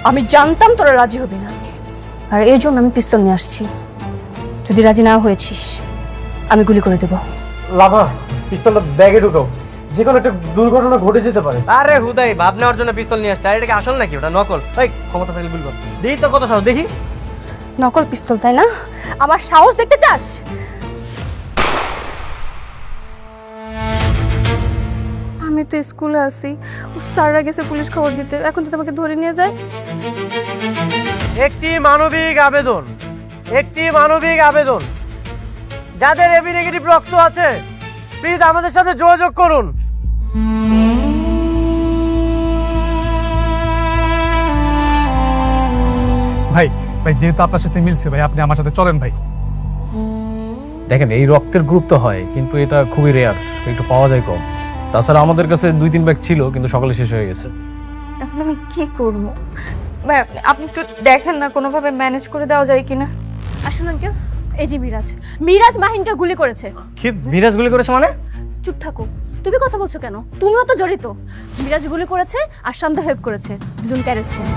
আমি জানতাম তোরা রাজি হবি না, আর এই জন্য আমি পিস্তল নিয়ে আসছি। যদি রাজি না হয়েছিস আমি গুলি করে দেব। লাভা, পিস্তলটা ব্যাগে ঢুকাও, যে কোনো একটা দুর্ঘটনা ঘটে যেতে পারে। আরে হুদাই ভাব নেওয়ার জন্য পিস্তল নিয়ে আসছে, আর এটা কি আসল নাকি? ওটা নকল। এই ক্ষমতা থাকলে গুলি কর। দেখি তো কত সাহস, দেখি। নকল পিস্তল তাই না? আমার সাহস দেখতে চাস? আমি তো স্কুলে আছি, স্যাররা গেছে পুলিশ খবর দিতে, এখন যদি আমাকে ধরে নিয়ে যায়। একটি মানবিক আবেদন, একটি মানবিক আবেদন, যাদের এবি নেগেটিভ রক্ত আছে প্লিজ আমাদের সাথে যোগাযোগ করুন। ভাই ভাই যেহেতু আপনার সাথে মিলছে ভাই, আপনি আমার সাথে চলেন ভাই। দেখেন এই রক্তের গ্রুপ তো হয়, কিন্তু এটা খুবই রেয়ার, একটু পাওয়া যায় কম। তাছাড়া আমাদের কাছে 2-3 ব্যাগ ছিল, কিন্তু সকালে শেষ হয়ে গেছে। এখন আমি কি করব? ভাই আপনি একটু দেখেন না কোনোভাবে ম্যানেজ করে দেওয়া যায় কিনা। আসুন আঙ্কেল, এই যে মিরাজ, মিরাজ মাহিনকে গুলি করেছে। কি মিরাজ গুলি করেছে মানে? চুপ থাকো, তুমি কথা বলছো কেন? তুমিও তো জড়িত। মিরাজ গুলি করেছে আর শান্ত হেল্প করেছে, দুজনকে অ্যারেস্ট করো।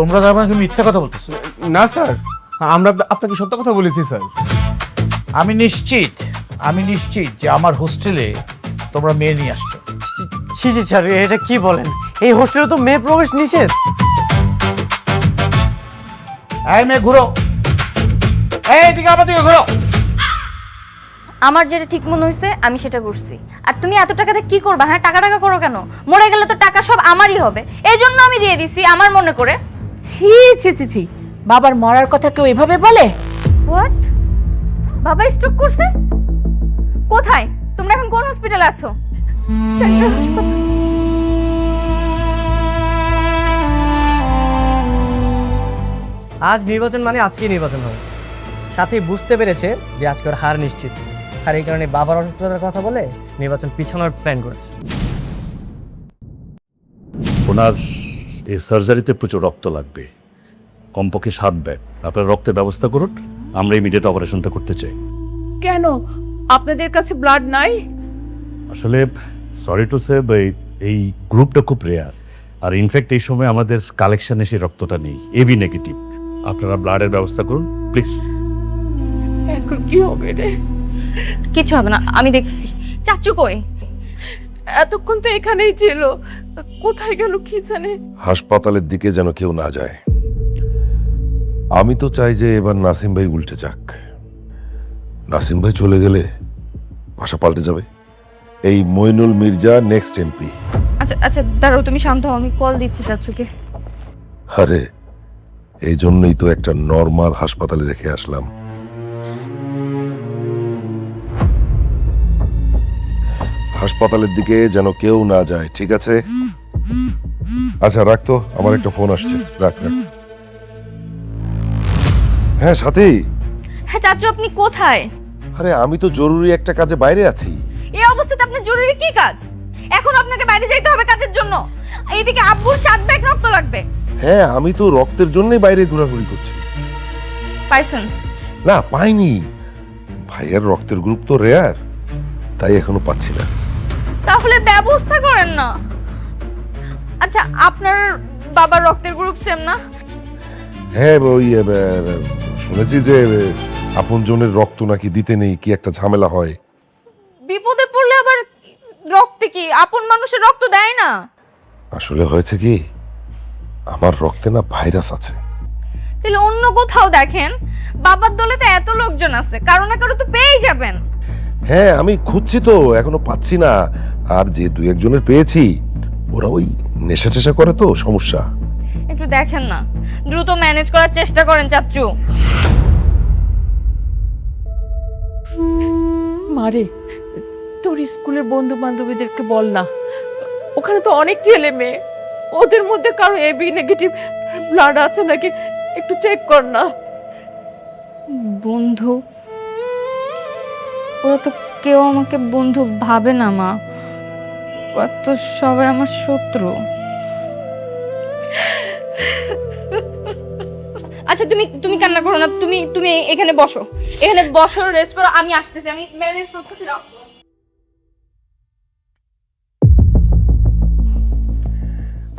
তোমরা আমাকে মিথ্যা কথা বলতেছো। না স্যার, আমরা আপনাকে সত্য কথা বলেছি স্যার। আমি নিশ্চিত যে আমার হোস্টেলে তোমরা মেয়ে নিয়ে আসছো। ছি ছি স্যার, এটা কি বলেন? এই হোস্টেলে তো মেয়ে প্রবেশ নিষেধ। এই মেয়ে ঘুরো, এই দিকে আমার দিকে ঘুরো। আমার যেটা ঠিক মনে হয়েছে আমি সেটা করছি। আর তুমি এত টাকাতে কি করবা? হ্যাঁ, টাকা টাকা করো কেন? মরে গেলে তো টাকা সব আমারই হবে, এই জন্য আমি দিয়ে দিছি আমার মনে করে। ছি ছি ছি ছি, বাবার মরার কথা কেউ এভাবে বলে? হোয়াট? বাবা স্ট্রোক করছে? কোথায়? তোমরা এখন কোন হসপিটালে আছো? সেন্ট্রাল হাসপাতাল। আজ নির্বাচন মানে আজকেই নির্বাচন হবে। সাথে বুঝতে পেরেছে যে আজকে ওর হার নিশ্চিত, আর এই কারণে বাবার অসুস্থতার কথা বলে নির্বাচন পিছানোর প্ল্যান করেছে। ওনার এই সার্জারিতে প্রচুর রক্ত লাগবে, কমপক্ষে 7 ব্যাগ। আপনার রক্তের ব্যবস্থা করুন, আমরা ইমিডিয়েট অপারেশনটা করতে চাই। কেন আপনাদের কাছে ব্লাড নাই? আসলে সরি টু সে, এই গ্রুপটা খুব রেয়ার, আর ইনফ্যাক্ট এই সময় আমাদের কালেকশানে সেই রক্তটা নেই, এবি নেগেটিভ। আপনারা ব্লাডের ব্যবস্থা করুন প্লিজ। এখন কি হবে রে? কিছু হবে না, আমি দেখছি। চাচু কই? এতক্ষণ তো এখানেই ছিল, কোথায় গেল কি জানে। হাসপাতালের দিকে যেন কেউ না যায়। আমি তো চাই যে এবার নাসিম ভাই উল্টে যাক। নাসিম ভাই চলে গেলে ভাষা পাল্টে যাবে। এই মইনুল মির্জা নেক্সট এমপি। আচ্ছা আচ্ছা দাঁড়াও, তুমি শান্ত হও, আমি কল দিচ্ছি চাচুকে। আরে এই জন্যই তো একটা নর্মাল হাসপাতালে রেখে আসলাম। হাসপাতালের দিকে যেন কেউ না যায়, ঠিক আছে? আচ্ছা রাখতো, আমার একটা ফোন আসছে, রাখ রাখ। হ্যাঁ সাথী। হ্যাঁ চাচু, আপনি কোথায়? আরে আমি তো জরুরি একটা কাজে বাইরে আছি। এই অবস্থাতে আপনার জরুরি কি কাজ? এখন আপনাকে বাইরে যেতে হবে কাজের জন্য। এইদিকে আব্বুর 7 ব্যাগ রক্ত লাগবে। হ্যাঁ আমি তো রক্তের জন্যই বাইরে ঘোরাঘুরি করছি। পাইছেন? না পাইনি, ভাইয়ের রক্তের গ্রুপ তো রেয়ার, তাই এখনো পাচ্ছি না। তাহলে ব্যবস্থা করেন না। আচ্ছা, আপনার বাবার রক্তের গ্রুপ সেম না? হ্যাঁ ওই শুনেছি যে আপনজনের রক্ত নাকি দিতে নেই, কি একটা ঝামেলা হয়। বিপদে পড়লে আবার রক্তে কি আপন মানুষের রক্ত দেয় না? আসলে হয়েছে কি, আমার রক্তে না ভাইরাস আছে। তাহলে অন্য কোথাও দেখেন, বাবার দলে তো এত লোকজন আছে, কারো না কারো তো পেয়েই যাবেন। হ্যাঁ আমি খুঁজছি তো, এখনো পাচ্ছি না। আর যে 2-1 জনের পেয়েছি ওরা ওই নেশা টেশা করে, তো সমস্যা। একটু দেখেন না, দ্রুত ম্যানেজ করার চেষ্টা করেন চাচ্চু। মারে, তোর স্কুলের বন্ধু বান্ধবীদেরকে বল না, ওখানে তো অনেক ছেলে মেয়ে, ওদের মধ্যে কারো এবি নেগেটিভ ব্লাড আছে নাকি একটু চেক কর না। বন্ধু, ওরা তো কেউ আমাকে বন্ধু ভাবে না মা, ওরা তো সবাই আমার শত্রু। আচ্ছা তুমি তুমি কান্না করো না, তুমি তুমি এখানে বসো, রেস্ট করো, আমি আসতেছি, আমি ম্যানেজ করতেছি।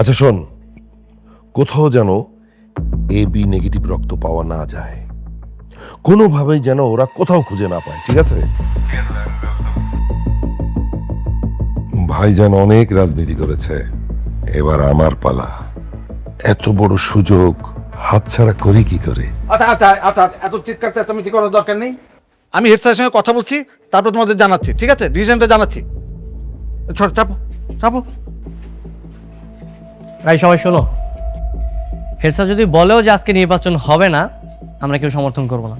আচ্ছা শোন, কোথাও যেন এবি নেগেটিভ রক্ত পাওয়া না যায়, কোনোভাবেই যেন ওরা কোথাও খুঁজে না পায়, ঠিক আছে? ভাইজান অনেক রাজনীতি করেছে, এবার আমার পালা। এত বড় সুযোগ হাতছাড়া করি কি করে? আচ্ছা আচ্ছা আচ্ছা, এত চিৎকার চেঁচামেচি করার দরকার নেই। আমি হেড স্যারের সঙ্গে কথা বলছি, তারপর তোমাদের জানাচ্ছি, ঠিক আছে? ডিসিশনটা জানাচ্ছি। চাপো চাপো। ভাই সবাই শোনো, হেড স্যার যদি বলেও যে আজকে নির্বাচন হবে না, আমরা কেউ সমর্থন করব না।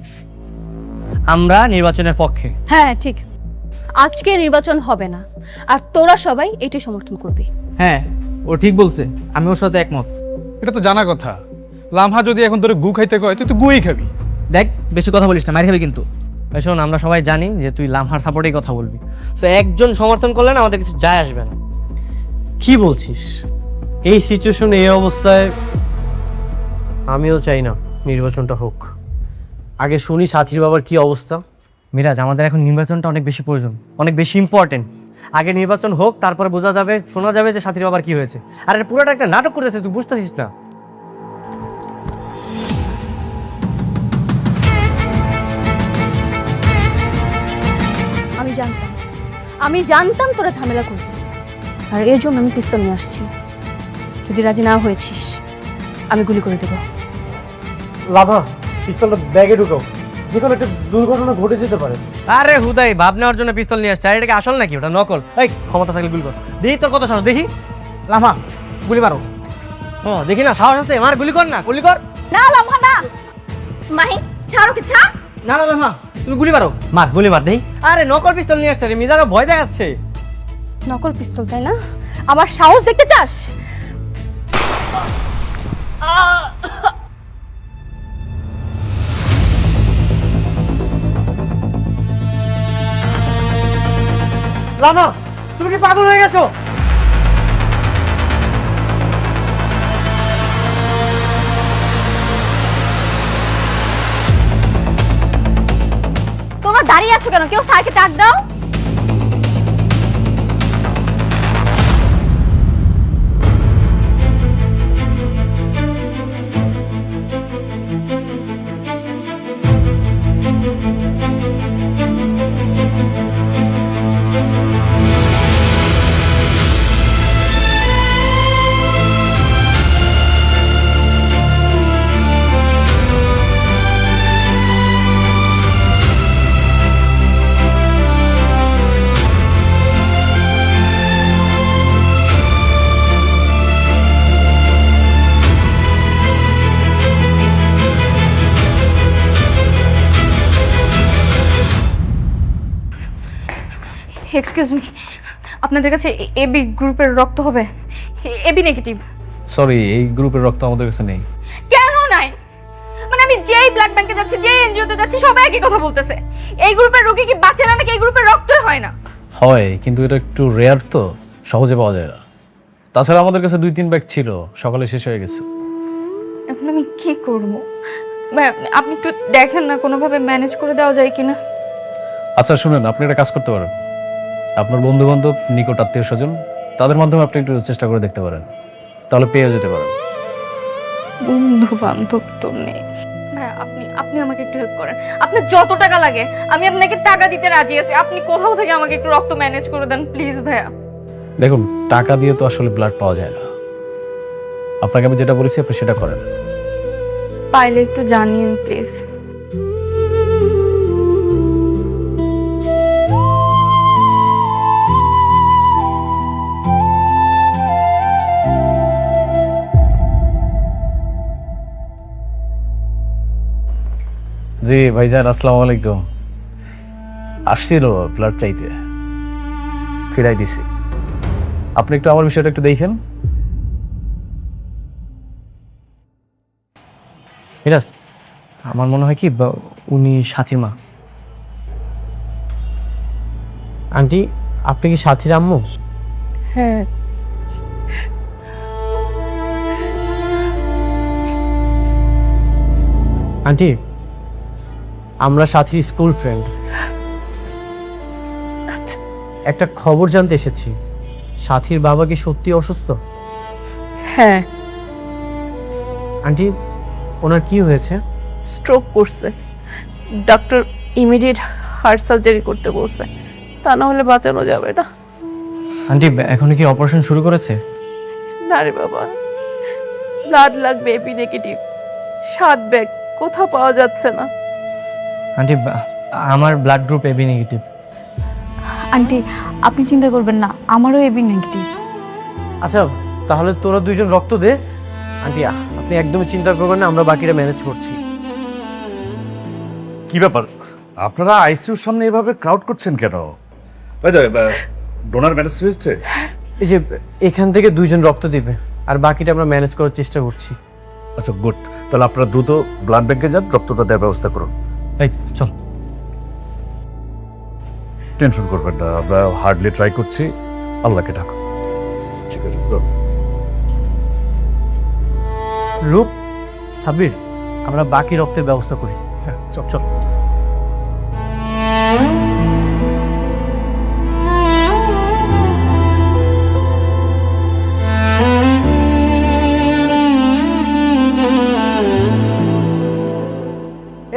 আমরা নির্বাচনের পক্ষে। হ্যাঁ ঠিক, আজকে নির্বাচন হবে না, আর তোরা সবাই এটাই সমর্থন করবি। হ্যাঁ, ও ঠিক বলছে, আমি ওর সাথে একমত। এটা তো জানা কথা, লামহা যদি এখন তোরে গু খাইতে কয় তুই তো গুই খাবি। দেখ, বেশি কথা বলিস না, মার খাবি কিন্তু। ভাই শোন, আমরা সবাই জানি যে তুই লামহার সাপোর্টেই কথা বলবি, তো একজন সমর্থন করলে না আমাদের কিছু যায় আসবে না। কি বলছিস? এই সিচুয়েশনে, এই অবস্থায় আমিও চাই না নির্বাচনটা হোক। আগে শুনি সাথীর বাবার কি অবস্থা। মিরাজ, আমাদের এখন নির্বাচনটা অনেক বেশি প্রয়োজন, অনেক বেশি ইম্পর্টেন্ট। আগে নির্বাচন হোক, তারপরে বোঝা যাবে, শোনা যাবে যে সাথীর বাবার কি হয়েছে। আর এটা পুরোটা একটা নাটক করতেছে, তুই বুঝতেছিস না? আমি জানতাম তোরা ঝামেলা করবি, আর এর জন্য আমি পিস্তল নিয়ে আসছি। যদি রাজি না হয়েছিস, আমি গুলি করে দেবো। লাভা, পিস্তলটা ব্যাগে ঢুকাও, যে কোনো একটা দুর্ঘটনা ঘটে যেতে পারে। আরে হুদাই, ভাব নেওয়ার জন্য পিস্তল নিয়ে আসছে, আর এটাকে আসল নাকি? ওটা নকল। এই ক্ষমতা থাকলে গুলি কর, দেখি তোর কত সাহস, দেখি। লামা, গুলি মারো। হ্যাঁ দেখি না, সাহস আছে আমার, গুলি কর না, গুলি কর। না লামহা না, মাহি ছাড়ো, কি ছাড়। না না লামা, তুমি গুলি মারো। মার, গুলি মার দেখি। আরে নকল পিস্তল নিয়ে আসছে রে, মিজারও ভয় দেখাচ্ছে। নকল পিস্তল, তাই না? আমার সাহস দেখতে চাস? লামা, তুমি কি পাগল হয়ে গেছো? তোমরা দাঁড়িয়ে আছো কেন? কেউ স্যারকে ডাক দাও। এক্সকিউজ মি, আপনাদের কাছে এবি গ্রুপের রক্ত হবে? AB negative. সরি, এই গ্রুপের রক্ত আমাদের কাছে নেই। কেন নাই? মানে আমি যেই ব্লাড ব্যাংকে যাচ্ছি, যেই এনজিওতে যাচ্ছি, সবাই একই কথা বলতেছে। এই গ্রুপের রোগী কি বাঁচে না, নাকি এই গ্রুপের রক্তই হয় না? হয়, কিন্তু এটা একটু রেয়ার, তো সহজে পাওয়া যায় না। তাছাড়া আমাদের কাছে 2-3 ব্যাগ ছিল, সকালে শেষ হয়ে গেছে। এখন আমি কি করবো? আপনি একটু দেখেন না, কোনোভাবে ম্যানেজ করে দেওয়া যায় কিনা। আচ্ছা শুনেন, আপনি একটা কাজ করতে পারেন, আপনার বন্ধু বান্ধব, নিকট আত্মীয় স্বজন, তাদের মাধ্যমে আপনি একটু চেষ্টা করে দেখতে পারেন, তাহলে পেয়ে যেতে পারেন। বন্ধু বান্ধব তো নেই। ভাইয়া, আপনি আমাকে একটু হেল্প করেন। আপনার যত টাকা লাগে আমি আপনাকে টাকা দিতে রাজি আছি। আপনি কোথাও থেকে আমাকে একটু রক্ত ম্যানেজ করে দেন প্লিজ ভাইয়া। দেখুন, টাকা দিয়ে তো আসলে ব্লাড পাওয়া যায় না। আপনাকে আমি যেটা বলেছি আপনি সেটা করেন। পাইলে একটু জানিয়েন প্লিজ। জি ভাইজান, আসসালামু আলাইকুম। আসছিল ব্লাড চাইতে, ফিরাই দিছি। আপনি একটু আমার বিষয়টা একটু দেখেন। মিরাজ, আমার মনে হয় কি উনি সাথীর মা। আন্টি, আপনি কি সাথীর আম্মু? হ্যাঁ, আন্টি, আমরা সাথীর স্কুল ফ্রেন্ড। আচ্ছা, একটা খবর জানতে এসেছি, সাথীর বাবা কি সত্যি অসুস্থ? হ্যাঁ, আন্টি, ওনার কি হয়েছে? স্ট্রোক করছে। ডক্টর ইমিডিয়েট হার্ট সার্জারি করতে বলছে, তা না হলে বাঁচানো যাবে না। আন্টি, এখন কি অপারেশন শুরু করেছে? না রে বাবা, ব্লাড লাগবে এবি নেগেটিভ, 7 ব্যাগ, কোথাও পাওয়া যাচ্ছে না। আন্টি, আমার blood group AB negative. Aunty, আপনি চিন্তা করবেন না, আমারও এবি নেগেটিভ। আচ্ছা, তাহলে তোরা দুইজন রক্ত দে। আন্টি, আপনি একদমই চিন্তা করবেন না, আমরা বাকিটা ম্যানেজ করছি। কি ব্যাপার, আপনারা আইসিইউর সামনে এভাবে ক্রাউড করছেন কেন? ডোনার ম্যানেজ হয়েছে? এই যে এখান থেকে দুইজন রক্ত দিবে, আর বাকিটা আমরা ম্যানেজ করার চেষ্টা করছি। আচ্ছা, গুড। তাহলে আপনারা দ্রুত ব্লাড ব্যাংকে যান, রক্তটা দেওয়ার ব্যবস্থা করুন। এই চল। টেনশন করবেন না, আমরা হার্ডলি ট্রাই করছি, আল্লাহকে ডাকুন। ঠিক আছে, চল। রূপ, সাবির, আমরা বাকি রক্তের ব্যবস্থা করি। হ্যাঁ, চল চল।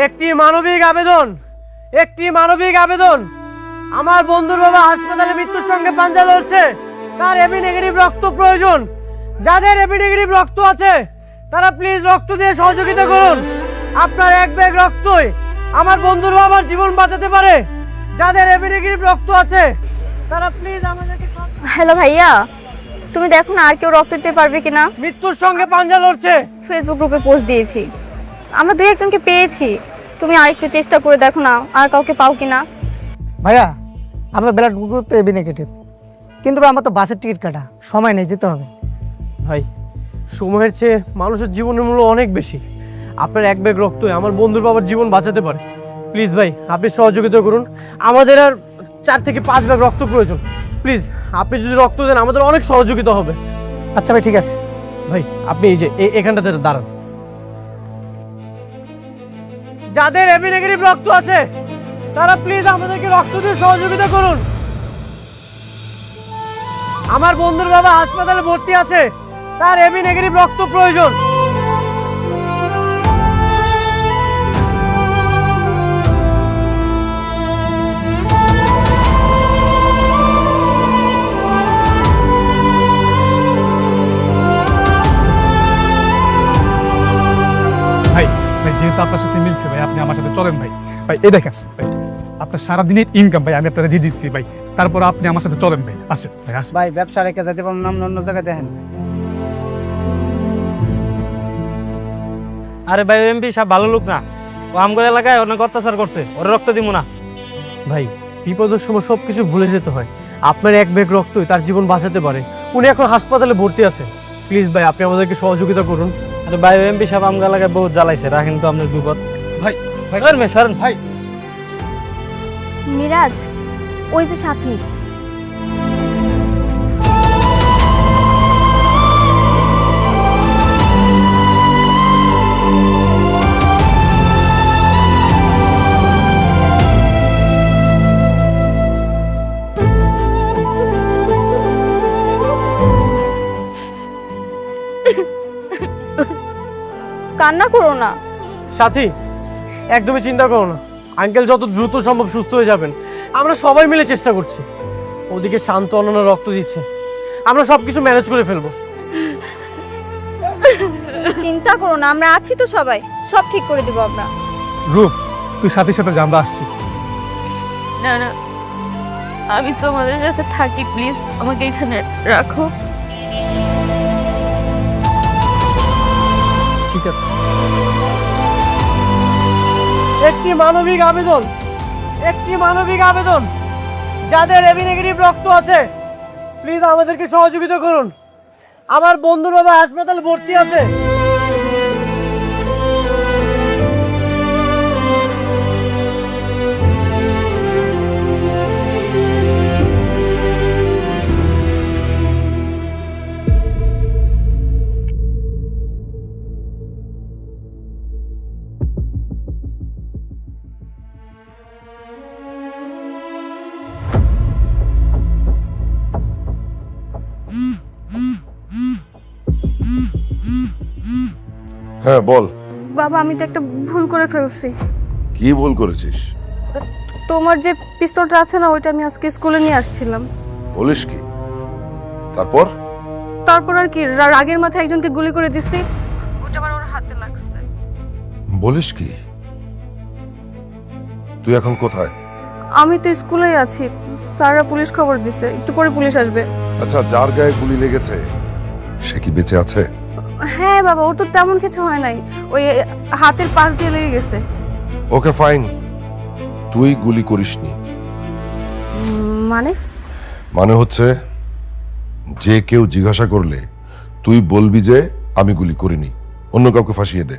একটি মানবিক আবেদন, একটি মানবিক আবেদন। আমার বন্ধুর বাবা হাসপাতালে মৃত্যুর সঙ্গে পাঞ্জা লড়ছে, তার এবি নেগেটিভ রক্ত প্রয়োজন। যাদের এবি নেগেটিভ রক্ত আছে তারা প্লিজ রক্ত দিয়ে সহযোগিতা করুন। আপনার 1 ব্যাগ রক্তই আমার বন্ধুর বাবার জীবন বাঁচাতে পারে। যাদের এবি নেগেটিভ রক্ত আছে তারা প্লিজ আমাদেরকে হ্যালো ভাইয়া, তুমি দেখো না আর কেউ রক্ত দিতে পারবে কিনা। মৃত্যুর সঙ্গে পাঞ্জা লড়ছে। ফেসবুক গ্রুপে পোস্ট দিয়েছি, আমরা 2-1 জনকে পেয়েছি। তুমি আরেকটু চেষ্টা করে দেখো না আর কাউকে পাও কিনা। ভাইয়া, আমরা ব্লাড গ্রুপ তো এবি নেগেটিভ, কিন্তু আমার তো বাসের টিকিট কাটা, সময় নেই, যেতে হবে। ভাই, সময়ের চেয়ে মানুষের জীবনের মূল্য অনেক বেশি। আপনার 1 ব্যাগ রক্তই আমার বন্ধুর বাবার জীবন বাঁচাতে পারে। প্লিজ ভাই, আপনি সহযোগিতা করুন। আমাদের আর 4 থেকে 5 ব্যাগ রক্ত প্রয়োজন। প্লিজ, আপনি যদি রক্ত দেন আমাদের অনেক সহযোগিতা হবে। আচ্ছা ভাই, ঠিক আছে। ভাই, আপনি এই যে এখানটাতে দাঁড়ান। যাদের এবি নেগেটিভ রক্ত আছে তারা প্লিজ আমাদেরকে রক্ত দিয়ে সহযোগিতা করুন। আমার বন্ধুর বাবা হাসপাতালে ভর্তি আছে, তার এবি নেগেটিভ রক্ত প্রয়োজন। ভাই ভাই, যেহেতু আপনার সাথে মিলছে ভাই, আপনি আমার সাথে চলেন ভাই। ভাই এই দেখেন ভাই, আপনার সারাদিনের ইনকাম ভাই আমি আপনাকে দিয়ে দিচ্ছি ভাই, তারপর আপনি আমার সাথে চলেন ভাই। আসেন ভাই, আসেন। ভাই, ব্যবসা রেখে যেতে পারুন না, অন্য জায়গায় দেখেন। আরে ভাই, এমপি সাহেব ভালো লোক না, ও আমগর এলাকায় অনেক অত্যাচার করছে, ওর রক্ত দিব না। ভাই, বিপদের সময় সবকিছু ভুলে যেতে হয়। আপনার 1 ব্যাগ রক্তই তার জীবন বাঁচাতে পারে। উনি এখন হাসপাতালে ভর্তি আছে। প্লিজ ভাই, আপনি আমাদেরকে সহযোগিতা করুন। আরে ভাই, এমপি সাহেব আমগর এলাকায় বহুত জ্বালাইছে, রাখেন তো আপনার বিপদ। ভাই ভাই সরেন ভাই, মিরাজ, ওই যে সাথী। কান্না করো না। সাথী, একদমই চিন্তা করো না, আঙ্কেল যত দ্রুত সম্ভব সুস্থ হয়ে যাবেন। আমরা সবাই মিলে চেষ্টা করছি। ওদিকে শান্ত অনন্য রক্ত দিচ্ছে, আমরা সবকিছু ম্যানেজ করে ফেলবো। চিন্তা করো না, আমরা আছি তো, সবাই সব ঠিক করে দেবো আমরা। রূপ, তুই সাথে সাথে যা, আমরা আসছি। না না, আমি তোমাদের সাথে থাকি, প্লিজ আমাকে এখানে রাখো। ঠিক আছে। একটি মানবিক আবেদন, একটি মানবিক আবেদন, যাদের এবি নেগেটিভ রক্ত আছে প্লিজ আমাদেরকে সহযোগিতা করুন। আমার বন্ধুর বাবা হাসপাতালে ভর্তি আছে। হ্যাঁ বল, বাবা আমি তো একটা ভুল করে ফেলছি। কি ভুল করেছিস? তোমার যে পিস্তলটা আছে না, ওইটা আমি আজকে স্কুলে নিয়ে আসছিলাম। বলিস কি? তারপর? তারপর আর কি, রাগের মাথায় একজনকে গুলি করে দিছি, ওটা আবার ওর হাতে লাগছে। বলিস কি? তুই এখন কোথায়? আমি তো স্কুলেই আছি, স্যাররা পুলিশ খবর দিছে, একটু পরে পুলিশ আসবে। আচ্ছা, যার গায়ে গুলি লেগেছে সে কি বেঁচে আছে? হ্যাঁ বাবা, ওর তো তেমন কিছু হয় নাই, ওই হাতের পাশ দিয়ে লেগে গেছে। ওকে ফাইন, তুই গুলি করিসনি। মানে? মানে হচ্ছে যে কেউ জিজ্ঞাসা করলে তুই বলবি যে আমি গুলি করিনি, অন্য কাউকে ফাঁসিয়ে দে।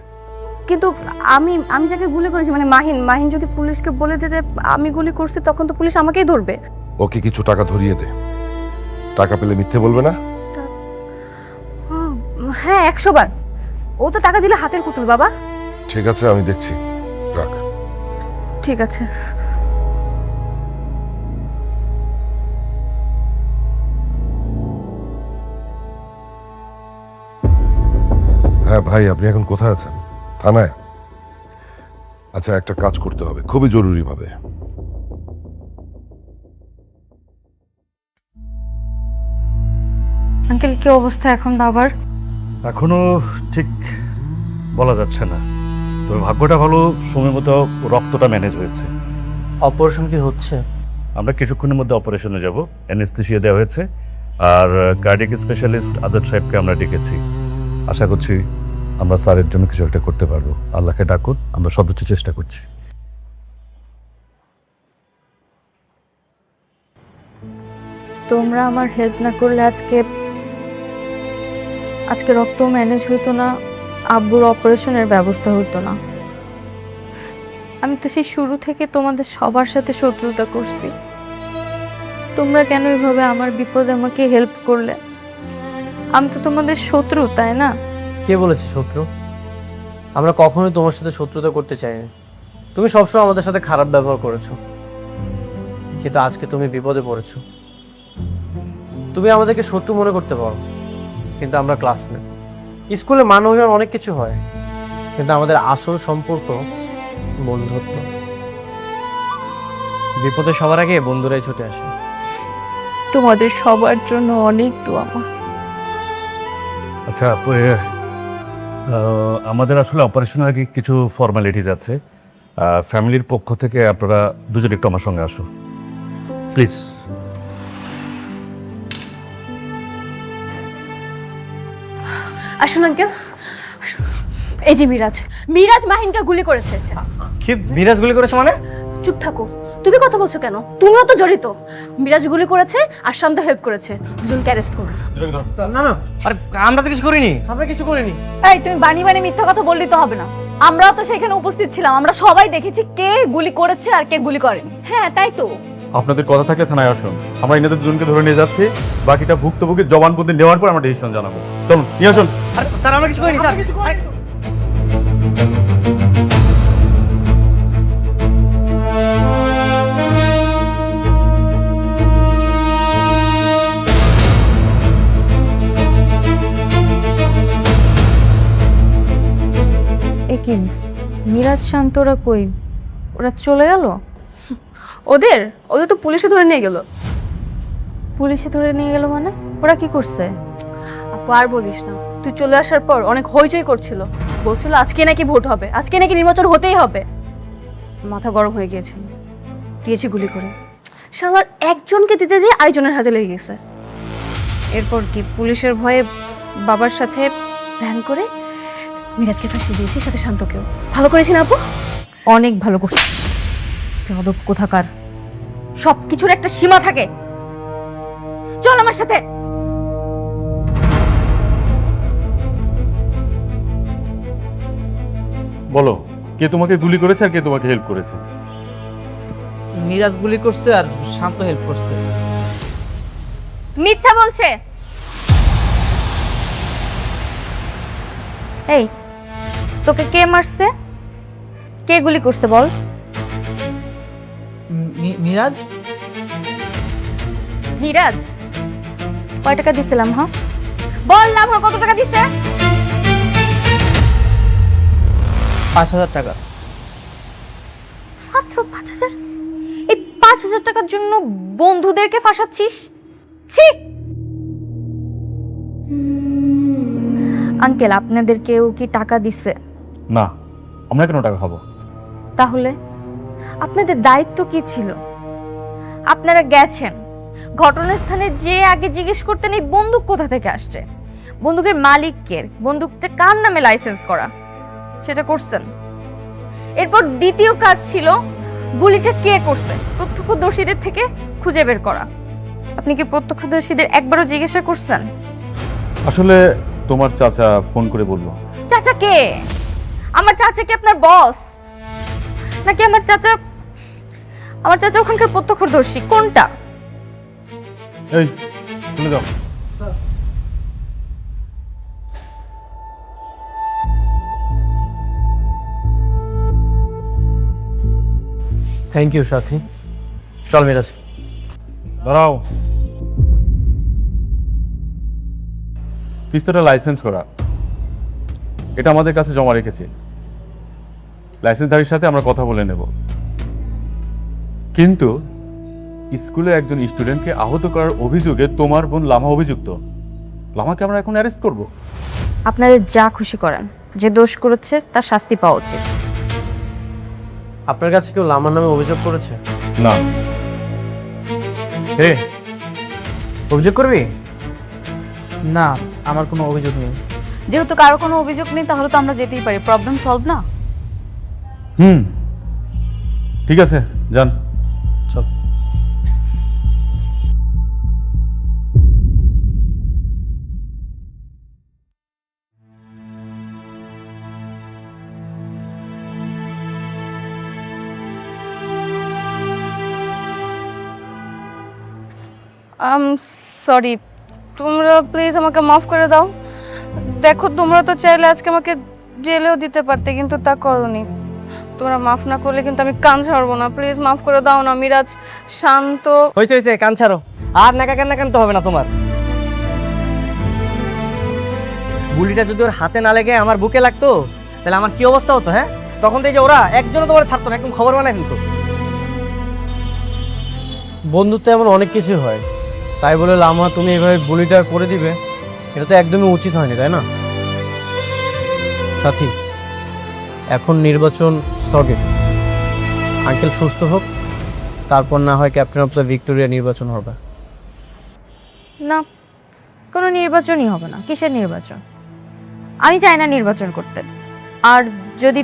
কিন্তু আমি আমি যাকে গুলি করেছি মানে মাহিন যদি পুলিশকে বলে দে যে আমি গুলি করছি, তখন তো পুলিশ আমাকেই ধরবে। ওকে কিছু টাকা ধরিয়ে দে, টাকা পেলে মিথ্যে বলবে না। হ্যাঁ 100 বার, ও তো টাকা দিলে হাতের পুতুল বাবা। ঠিক আছে, আমি দেখছি, রাখ। ঠিক আছে। হ্যাঁ ভাই, আপনি এখন কোথায় আছেন? থানায়? আচ্ছা, একটা কাজ করতে হবে খুবই জরুরি ভাবে। আঙ্কেল কি অবস্থা এখন বাবার? এখনো ঠিক বলা যাচ্ছে না, তবে ভাগ্যটা ভালো, সময় মতো রক্তটা ম্যানেজ হয়েছে। অপারেশন কি হচ্ছে? আমরা কিছুক্ষণের মধ্যে অপারেশনে যাব, অ্যানেস্থেসিয়া দেওয়া হয়েছে, আর কার্ডিয়াক স্পেশালিস্ট আজাদ সাহেবকে আমরা ডেকেছি। আশা করছি আমরা স্যারের জন্য কিছু একটা করতে পারবো। আল্লাহকে ডাকুন, আমরা সর্বোচ্চ চেষ্টা করছি। তোমরা আমার হেল্প না করলে আজকে রক্ত ম্যানেজ হইতো না, আব্বুর অপারেশনের ব্যবস্থা হতো না। আমি তো সেই শুরু থেকে তোমাদের সবার সাথে শত্রুতা করছি। তোমরা কেন এইভাবে আমার বিপদে আমাকে হেল্প করলে? আমি তো তোমাদের শত্রু, তাই না? কে বলেছে শত্রু? আমরা কখনোই তোমার সাথে শত্রুতা করতে চাইনি। তুমি সবসময় আমাদের সাথে খারাপ ব্যবহার করেছো, কিন্তু আজকে তুমি বিপদে পড়েছো। তুমি আমাদেরকে শত্রু মনে করতে পারো, কিন্তু আমরা ক্লাসমেট। স্কুলে মান অভিমান অনেক কিছু হয়, কিন্তু আমাদের আসল সম্পর্ক বন্ধুত্ব। বিপদে সবার আগে বন্ধুরাই ছুটে আসে। তোমাদের সবার জন্য অনেক দোয়া মা। আচ্ছা, আমাদের আসলে অপারেশনের আগে কিছু ফর্মালিটিস আছে। ফ্যামিলির পক্ষ থেকে আপনারা দুজন একটু আমার সঙ্গে আসুন প্লিজ। আসুন আঙ্কেল। এই যে মিরাজ মাহিনকে গুলি করেছে। কি মিরাজ গুলি করেছে মানে? চুপ থাকো, তুমি কথা বলছো কেন? তুমিও তো জড়িত। মিরাজ গুলি করেছে আর শান্ত হেল্প করেছে, দুজনকে অ্যারেস্ট করুন। না না, আরে আমরা তো কিছু করিনি। আমরা কিছু করিনি। এই তুমি বানি মিথ্যা কথা বললে তো হবে না। আমরাও তো সেখানে উপস্থিত ছিলাম, আমরা সবাই দেখেছি কে গুলি করেছে আর কে গুলি করেনি। হ্যাঁ তাই তো। আপনাদের কথা থাকলে থানায় আসুন, আমরা এনাদের দুজনকে ধরে নিয়ে যাচ্ছি। বাকিটা ভুক্তভোগীর জবানবন্দি নেওয়ার পর আমরা ডিসিশন জানাবো। চলুন নিয়ে আসুন। আরে স্যার আমরা কিছু করিনি স্যার। কি মিরাজ শান্তরা কই? ওরা চলে গেল? ওদের তো পুলিশে ধরে নিয়ে গেল। পুলিশে ধরে নিয়ে গেল মানে? ওরা কি করছে? আপু আর বলিস না, তুই চলে আসার পর অনেক হইচই করছিল, বলছিল আজকে নাকি ভোট হবে, আজকে নাকি নির্বাচন হতেই হবে। মাথা গরম হয়ে গিয়েছিল, দিয়েছি গুলি করে। শালার একজনকে দিতে যেয়ে আরেকজনের হাতে লেগে গেছে। এরপর কি পুলিশের ভয়ে বাবার সাথে ধ্যান করে মিরাজকে ফাঁসিয়ে দিয়েছি, সাথে শান্তকেও। ভালো করেছি না আপু? অনেক ভালো করছি। বেয়াদব কোথাকার, সব কিছুর একটা সীমা থাকে। চল আমার সাথে। বলো, কে তোমাকে গুলি করেছে আর কে তোমাকে হেল্প করেছে? মিরাজ গুলি করছে আর শান্ত হেল্প করছে। মিথ্যা বলছে। এই, তোকে কে মারছে? কে গুলি করছে বল? মিরাজ? মিরাজ? কয় টাকা দিছিলাম? হ্যাঁ বল, লাভ কত টাকা দিছে? 5,000 টাকা। মাত্র 5,000? এই 5,000 টাকার জন্য বন্ধুদেরকে ফাঁসাচ্ছিস? ছি! আঙ্কেল, আপনাদের কেউ কি টাকা দিছে? না, আমরা কেন টাকা খাবো? তাহলে আপনাদের দায়িত্ব কি ছিল? আপনারা গেছেন ঘটনাস্থানে, যে আগে জিজ্ঞেস করতেন এই বন্দুক কোথা থেকে আসছে, বন্দুকের মালিককে, বন্দুকটা কার নামে লাইসেন্স করা, সেটা করছেন। এরপর দ্বিতীয় কাজ ছিল গুলিটা কে করছে প্রত্যক্ষদর্শীদের থেকে খুঁজে বের করা। আপনি কি প্রত্যক্ষদর্শীদের একবারও জিজ্ঞাসা করছেন? আসলে তোমার চাচা ফোন করে বললো। চাচা কে? আমার চাচা কি আপনার বস? নাকি আমার চাচা ওখানকার প্রত্যক্ষদর্শী? কোনটা? এই, শুনে যাও। থ্যাংক ইউ সাথী। চল মিরাজ। দাঁড়াও, পিস্তলটা লাইসেন্স করা, এটা আমাদের কাছে জমা রেখেছি। লাইসেন্সধারীর সাথে আমরা কথা বলে নেব, কিন্তু স্কুলে একজন স্টুডেন্টকে আহত করার অভিযোগে তোমার বোন লামা অভিযুক্ত। লামাকে আমরা এখন অ্যারেস্ট করব? আপনাদের যা খুশি করেন, যে দোষ করেছে তার শাস্তি পাওয়া উচিত। আপনার কাছে কেউ লামার নামে অভিযোগ করেছে? না। হে, অভিযোগ করবি? না, আমার কোনো অভিযোগ নেই। যেহেতু কারো কোনো অভিযোগ নেই, তাহলে তো আমরা যেতেই পারি। প্রবলেম সলভ না? ঠিক আছে, যান। চল। সরি, তোমরা প্লিজ আমাকে মাফ করে দাও। দেখো, তোমরা তো চাইলে আজকে আমাকে জেলেও দিতে পারতে, কিন্তু তা করোনি। তোমরা মাফ না করলে কিন্তু আমি কান ছাড়বো না। প্লিজ মাফ করে দাও না। মিরাজ, শান্ত। হয়েছে, কান ছাড়ো। আর নাকা কানতে হবে না তোমার। গুলিটা যদি ওর হাতে না লেগে আমার বুকে লাগতো, তাহলে আমার কি অবস্থা হতো? হ্যাঁ, তখন তো এই যে ওরা একজনও তোমার ছাড়তো না, একদম খবর বানায় ফেলতো। বন্ধুত্ব এমন অনেক কিছু হয়, তাই বলে লামা তুমি এভাবে গুলিটা করে দিবে, এটা তো একদমই উচিত হয়নি, তাই না? সাথী, এখন নির্বাচন স্থগিত। আঙ্কেল সুস্থ হোক, তারপর না হয় ক্যাপ্টেন অফ দ্য ভিক্টোরিয়া নির্বাচন হবে। না, কোনো নির্বাচনই হবে না। কিসের নির্বাচন? আমি চাই না নির্বাচন করতে। আর যদি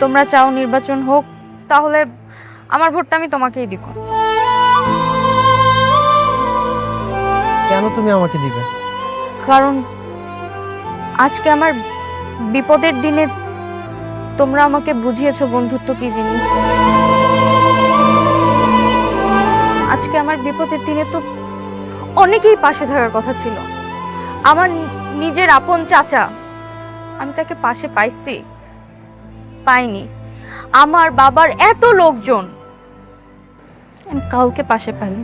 তোমরা চাও নির্বাচন হোক, তাহলে আমার ভোটটা আমি তোমাকেই দিব। কেন তুমি আমাকে দিবে? কারণ আজকে আমার বিপদের দিনে তোমরা আমাকে বুঝিয়েছো বন্ধুত্ব কি জিনিস। আজকে আমার বিপদের দিনে তো অনেকেই পাশে থাকার কথা ছিল। আমার নিজের আপন চাচা, আমি তাকে পাশে পাইনি। আমার বাবার এত লোকজন, আমি কাউকে পাশে পাইনি।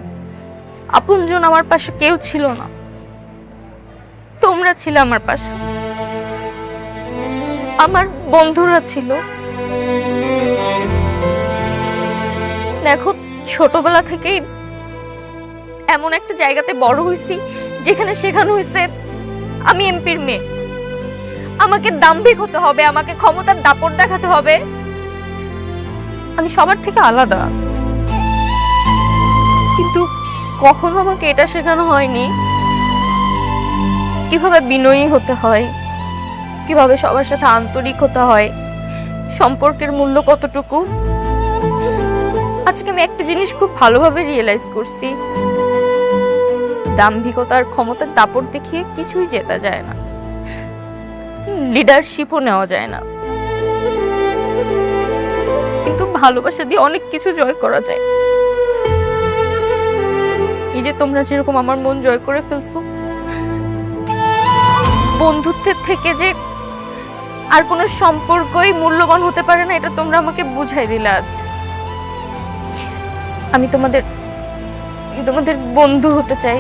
আপনজন আমার পাশে কেউ ছিল না। তোমরা ছিলে আমার পাশে, আমার বন্ধুরা ছিল। দেখো, ছোটবেলা থেকেই এমন একটা জায়গাতে বড় হয়েছি যেখানে শেখানো হয়েছে আমি এমপির মেয়ে, আমাকে দাম্ভিক হতে হবে, আমাকে ক্ষমতার দাপট দেখাতে হবে, আমি সবার থেকে আলাদা। কিন্তু কখনো আমাকে এটা শেখানো হয়নি কিভাবে বিনয়ী হতে হয়, কিভাবে সবার সাথে আন্তরিক হতে হয়, সম্পর্কের মূল্য কতটুকু। আজকে আমি একটা জিনিস খুব ভালোভাবে রিয়েলাইজ করছি, দাম্ভিকতার ক্ষমতার দাপট দেখিয়ে কিছুই জেতা যায় না, লিডারশিপও নেওয়া যায় না, কিন্তু ভালোবাসা দিয়ে অনেক কিছু জয় করা যায়। এই যে তোমরা যেরকম আমার মন জয় করে ফেলছো, বন্ধুত্বের থেকে যে আর কোনো সম্পর্কই মূল্যবান হতে পারে না, এটা তোমরা আমাকে বুঝাই দিলে আজ। আমি তোমাদের বন্ধু হতে চাই।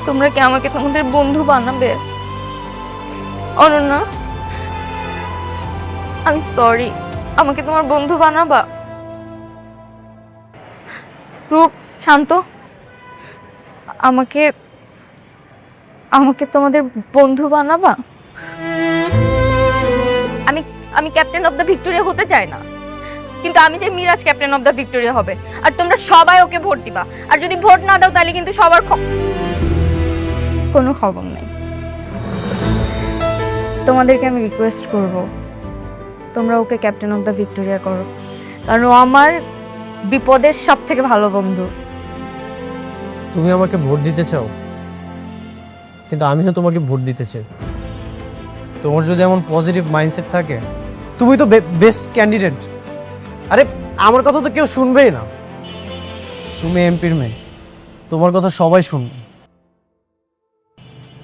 তোমরা কি আমাকে তোমাদের বন্ধু বানাবে? অনন্যা, আমি সরি, আমাকে তোমার বন্ধু বানাবা? রূপ, শান্ত, আমাকে তোমাদের বন্ধু বানাবা? আমি ক্যাপ্টেন অফ দ্য ভিক্টোরিয়া হতে চাই না, কিন্তু আমি চাই Miraz captain of the Victoria হবে, আর তোমরা সবাই ওকে ভোট দিবা। আর যদি ভোট না দাও তাহলে কিন্তু সবার কোনো খবর নেই। তোমাদেরকে আমি রিকোয়েস্ট করব, তোমরা ওকে ক্যাপ্টেন অফ দ্য ভিক্টোরিয়া করো, কারণ ও আমার বিপদের সব থেকে ভালো বন্ধু। তুমি আমাকে ভোট দিতে চাও, কিন্তু আমিও তোমাকে ভোট দিতে চাই। তোমার যদি এমন পজিটিভ মাইন্ডসেট থাকে, তুমি তো বেস্ট ক্যান্ডিডেট। আরে আমার কথা তো কেউ শুনবেই না। তুমি এমপির মেয়ে, তোমার কথা সবাই শুনবে।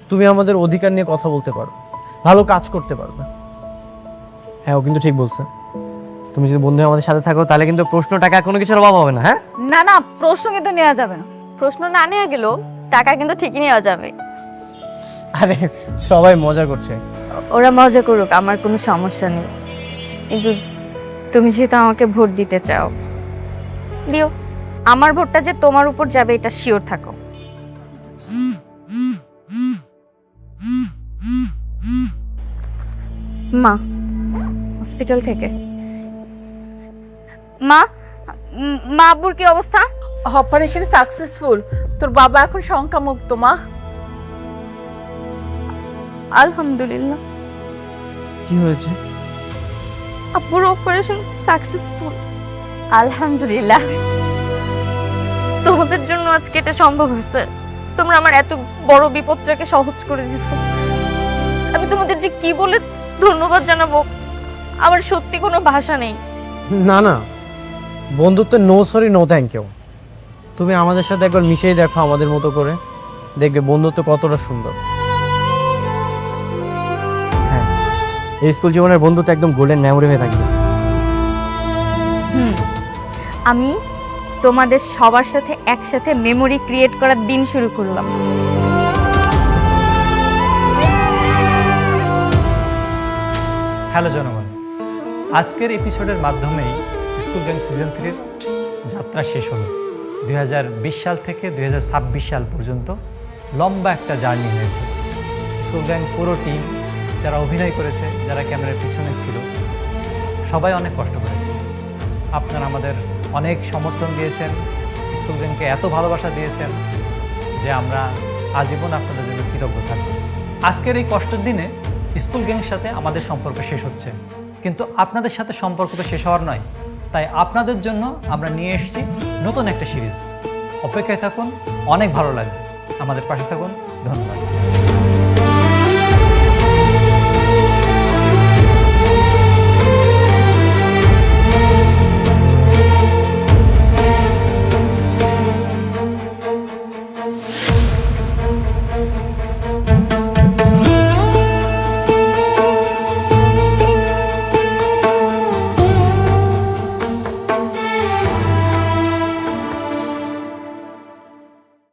তুমি আমাদের অধিকার নিয়ে কথা বলতে পারো, ভালো কাজ করতে পারবে। হ্যাঁ, ও কিন্তু ঠিক বলছে। তুমি যদি বন্ধু আমাদের সাথে থাকো তাহলে কিন্তু প্রশ্ন টাকা কোনো কিছুর অভাব হবে না। হ্যাঁ না না, প্রশ্ন কিন্তু নেওয়া যাবে না। প্রশ্ন না নেওয়া গেলেও টাকা কিন্তু ঠিকই নেওয়া যাবে। আরে সবাই মজা করছে। ওরা মজা করুক, আমার কোনো সমস্যা নেই, কিন্তু তুমি যেহেতু আমাকে ভোট দিতে চাও, দিও। আমার ভোটটা যে তোমার উপর যাবে এটা শিওর থাকো। মা হসপিটাল থেকে। মা, আব্বুর কি অবস্থা? অপারেশন সাকসেসফুল, তোর বাবা এখন শঙ্কামুক্ত মা। আলহামদুলিল্লাহ। কি হয়েছে? আব্বুর অপারেশন সাকসেসফুল, আলহামদুলিল্লাহ। তোমাদের জন্য আজকে এটা সম্ভব হয়েছে। তোমরা আমার এত বড় বিপদটাকে সহজ করে দিছো। আমি তোমাদের যে কি বলে ধন্যবাদ জানাবো, আমার সত্যি কোনো ভাষা নেই। না না, বন্ধুত্ব no sorry no thank you. তুমি আমাদের সাথে একবার মিশেই দেখো আমাদের মতো করে, দেখবে বন্ধুত্ব কতটা সুন্দর। হ্যাঁ, এই স্কুল জীবনের বন্ধুত্ব একদম গোল্ডেন মেমোরি হয়ে থাকবে। আমি তোমাদের সবার সাথে একসাথে মেমোরি ক্রিয়েট করার দিন শুরু করলাম। হ্যালো জনগণ, আজকের এপিসোডের মাধ্যমেই স্কুল গ্যাং সিজন 3-র যাত্রা শেষ হলো। 2020 সাল থেকে 2026 সাল পর্যন্ত লম্বা একটা জার্নি হয়েছে। স্কুল গ্যাং পুরো টিম, যারা অভিনয় করেছে, যারা ক্যামেরার পিছনে ছিল, সবাই অনেক কষ্ট করেছে। আপনারা আমাদের অনেক সমর্থন দিয়েছেন, স্কুল গ্যাংকে এত ভালোবাসা দিয়েছেন যে আমরা আজীবন আপনাদের জন্য কৃতজ্ঞ থাকব। আজকের এই কষ্টের দিনে স্কুল গ্যাংয়ের সাথে আমাদের সম্পর্ক শেষ হচ্ছে, কিন্তু আপনাদের সাথে সম্পর্ক তো শেষ হওয়ার নয়। তাই আপনাদের জন্য আমরা নিয়ে এসেছি নতুন একটা সিরিজ। অপেক্ষায় থাকুন, অনেক ভালো লাগবে। আমাদের পাশে থাকুন। ধন্যবাদ।